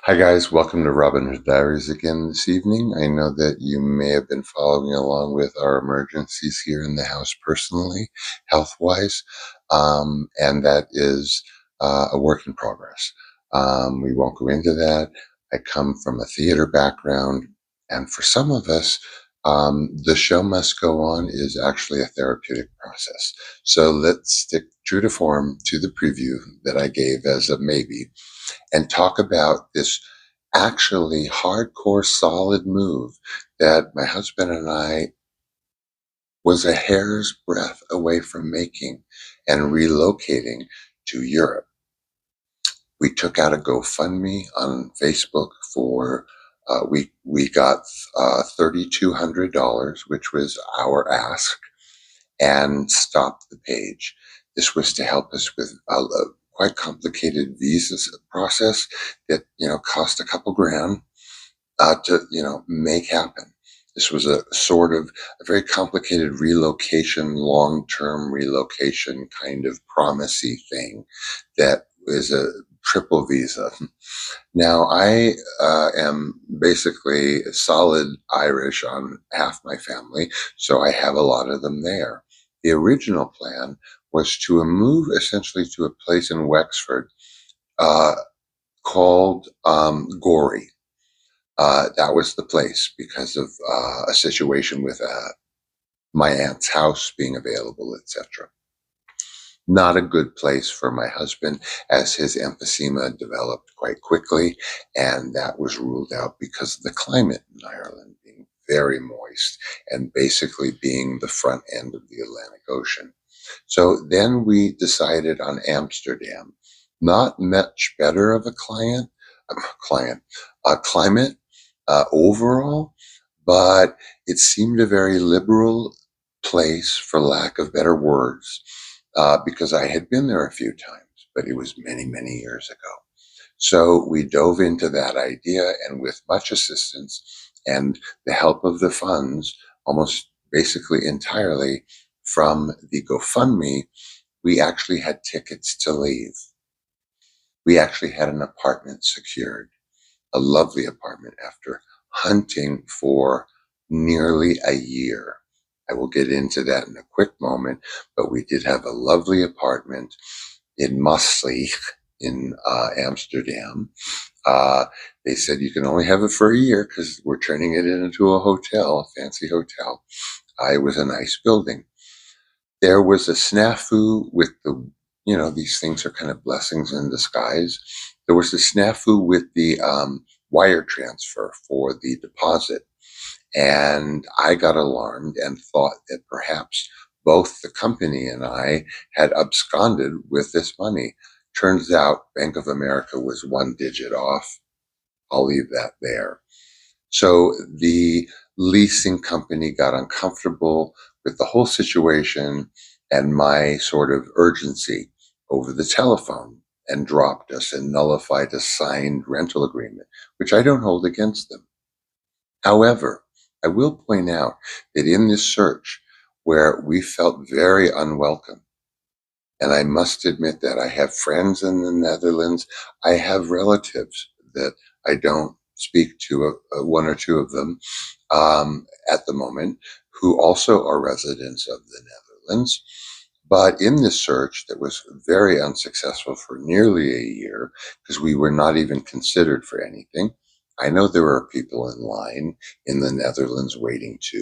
Hi guys, welcome to Robin's Diaries again this evening. I know that you may have been following along with our emergencies here in the house personally, health-wise, and that is a work in progress. We won't go into that. I come from a theater background, and for some of us, the show must go on is actually a therapeutic process. So let's stick true to form to the preview that I gave as a maybe and talk about this actually hardcore solid move that my husband and I was a hair's breadth away from making and relocating to Europe. We took out a GoFundMe on Facebook for we got $3,200, which was our ask, and stopped the page. This was to help us with a quite complicated visa process that cost a couple grand to make happen. This was a sort of a very complicated relocation, long-term relocation kind of promisey thing that is a triple visa. Now, I am basically solid Irish on half my family, so I have a lot of them there. The original plan was to move essentially to a place in Wexford uh, called Gorey. That was the place because of a situation with my aunt's house being available, etc. Not a good place for my husband, as his emphysema developed quite quickly, and that was ruled out because of the climate in Ireland being very moist and basically being the front end of the Atlantic Ocean. So then we decided on Amsterdam. Not much better of a climate overall, but it seemed a very liberal place, for lack of better words, because I had been there a few times, but it was many, many years ago. So we dove into that idea, and with much assistance and the help of the funds, almost basically entirely from the GoFundMe, we actually had tickets to leave. We actually had an apartment secured, a lovely apartment after hunting for nearly a year. I will get into that in a quick moment, but we did have a lovely apartment in Maastricht in Amsterdam. They said you can only have it for a year because we're turning it into a hotel, a fancy hotel. It was a nice building. There was a snafu with these things are kind of blessings in disguise. There was a snafu with the wire transfer for the deposit. And I got alarmed and thought that perhaps both the company and I had absconded with this money. Turns out Bank of America was one digit off. I'll leave that there. So the leasing company got uncomfortable with the whole situation and my sort of urgency over the telephone and dropped us and nullified a signed rental agreement, which I don't hold against them. However, I will point out that in this search, where we felt very unwelcome, and I must admit that I have friends in the Netherlands, I have relatives that I don't speak to, one or two of them at the moment, who also are residents of the Netherlands. But in this search that was very unsuccessful for nearly a year, because we were not even considered for anything, I know there are people in line in the Netherlands waiting to